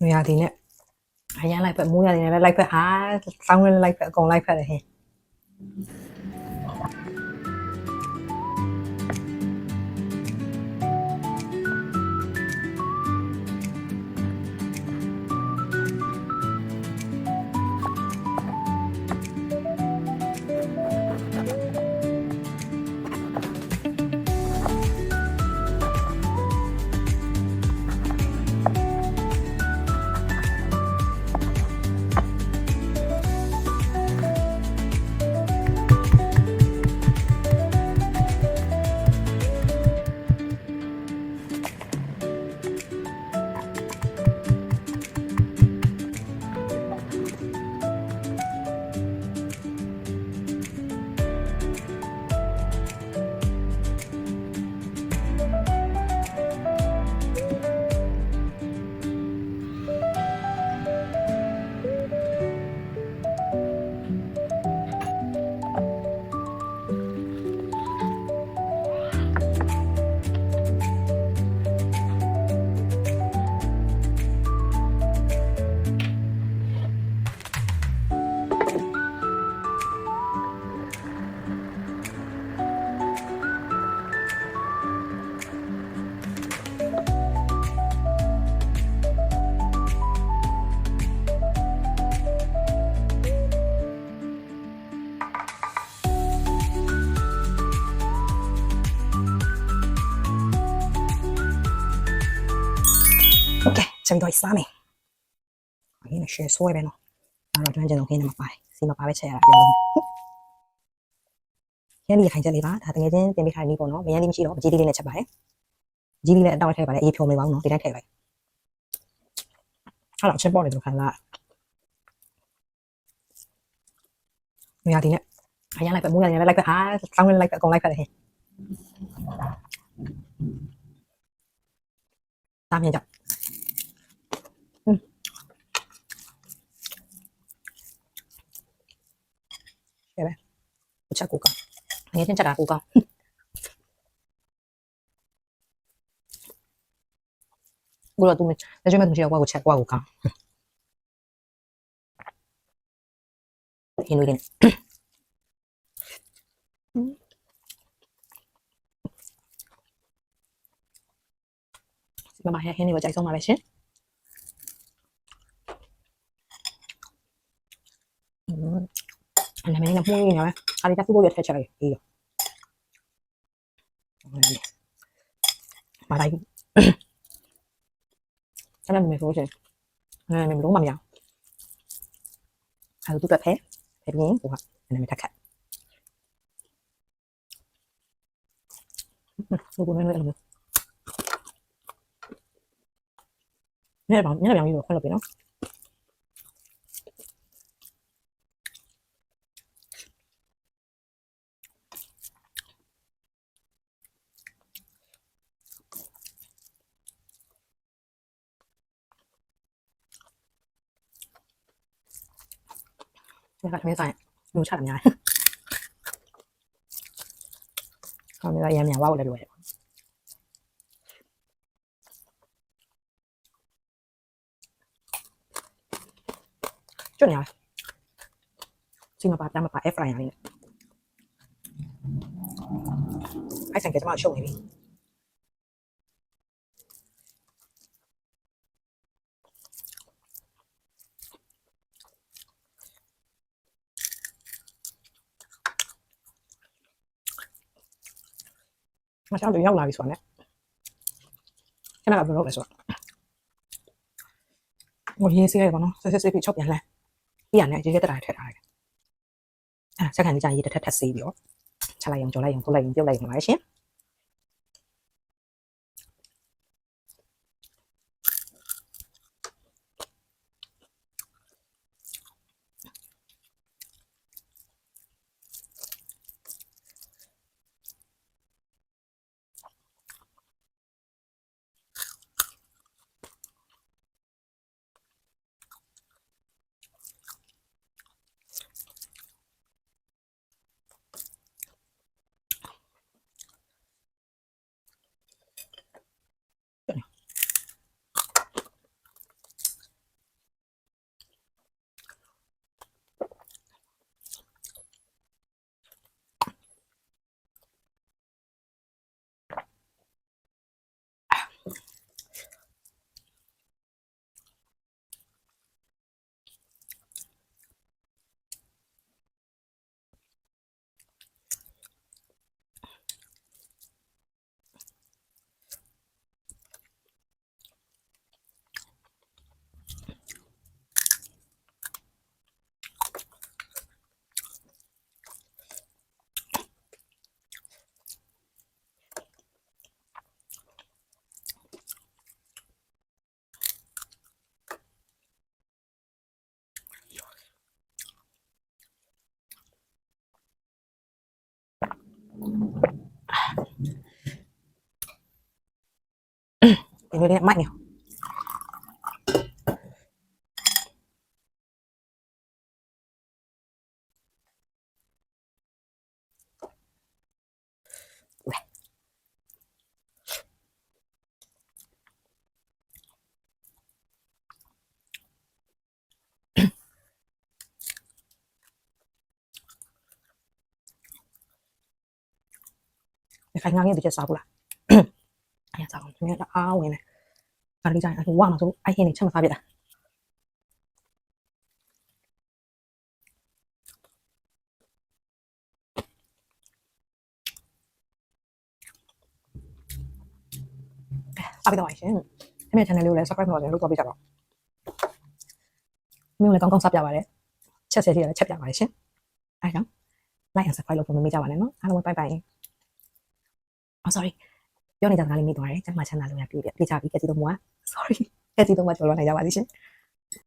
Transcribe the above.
နွေရာသီနဲ့အရန်လိုက်ဖက်မိုးရာသီနဲ့လည်းလိုက်ဖက်ဟာစောင်းလည်းလိုက်ဖက်အကုန်လိုက်ဖက်တယ်ဟင်โอเคจะมีตัวอีกซ้ำไหมอันนี้เนี่ยเชื่อสวยไปเนาะเราจะลงที่นี่มาไปซีมาไปไปแชร์เดี๋ยวลงแค่นี้ใครจะเลยปะถ้าตั้งใจเต็มที่ใครนี่ก่อนเนาะไม่งั้นนี่ไม่ใช่หรอกจีดีเนี่ยจะไปจีดีเนี่ยต้องใช้ไปเลยอีพิวไม่ว่างเนาะที่ได้ใช้ไปถ้าเราเชื่อป้อนเลยตรงกันละเวลาทีเนี้ยအရင်လိုက်ပဲမိုးရတယ်လည်းလိုက်ပဲဟာစောင်းလည်းလိုက်ပဲအကုန်လိုက်ဖက်တယ်ဟင်တားမြင်ကြကဲပဲအချက်ကိုကအငယ်ချင်းချက်တာကိုကောင်းဘူးတော့သူလက်ကျွေးမဲ့သူရှိတော့ကိုချက်ကိုကောင်းဟင်းလို့ရင်မမဟင်းနေကိုကြိုက်ဆုံးပါပဲရှင်နာမည်ကမှုရင်းရပဲအားရတက်ဖို့ရထက်ချက်လိုက်အေးရောမာလိုက်အဲ့ဒါမျိုးဆိုရှင်နာမည်လုံးမမြောင်အဲ့ဒါသူ့အတွက်ဖဲပြီးဟိုကနာမည်ထက်ခတ်ဟိုကနေလည်းเนี่ยแบบเนี่ยแบบอยู่คนละปีเนาะเนี่ยค่ะไม่ใส่รสชาติยังไงก็ไม่ได้ยำว่าวเลยด้วยจุดไหนจริงมาปาดมาปาเอฟไรอะไรเนี่ยไอ้สังเกตจะมาช่วงไหนมาเช้าดูย่องลาวิสวนเนี่ยแค่นั้นก็เป็นโรคอะไรส่วนโอ้ยเสียก่อนเนาะเสียพี่ชอบอย่างไรพี่อ่านเนี่ยจะได้แต่อะไรสักครั้งจะยีแต่ทัดสีเดียวชาลายังโจลายังตัวลายังเจียวลายังไรเช่น ဒီလိုလေးမိုက်နေဒီခိုင်ငါငယ်ဒီချက်စားဘူးလားအဲ့ဒါစားအောင်ဒီကအားဝင်နေဒါလေးကြရင်အတူဝါမှာဆိုအဲ့ဟင်းနေချက်မစားပြတာစားပြီးတော့ရှင်အမေ channel လေးကိုလည်း subscribe လုပ်သွားပေးကြပါဦးမျိုးလည်းကောင်းကောင်းစားပြပါတယ်ချက်ဆက်စီလည်းချက်ပြပါတယ်ရှင်အဲ့ကြောင့် like and subscribe လုပ်ဖို့မမေ့ကြပါနဲ့နော်အားလုံး bye bye oh sorry ပြောနေကြတာလေးမိသွားတယ်ကျမ channel လေးကပြေးကြပြီကဲစီတော့မို့ sorry ကဲစီတော့မကျော်လွှားနိုင်ကြပါသေးရှင်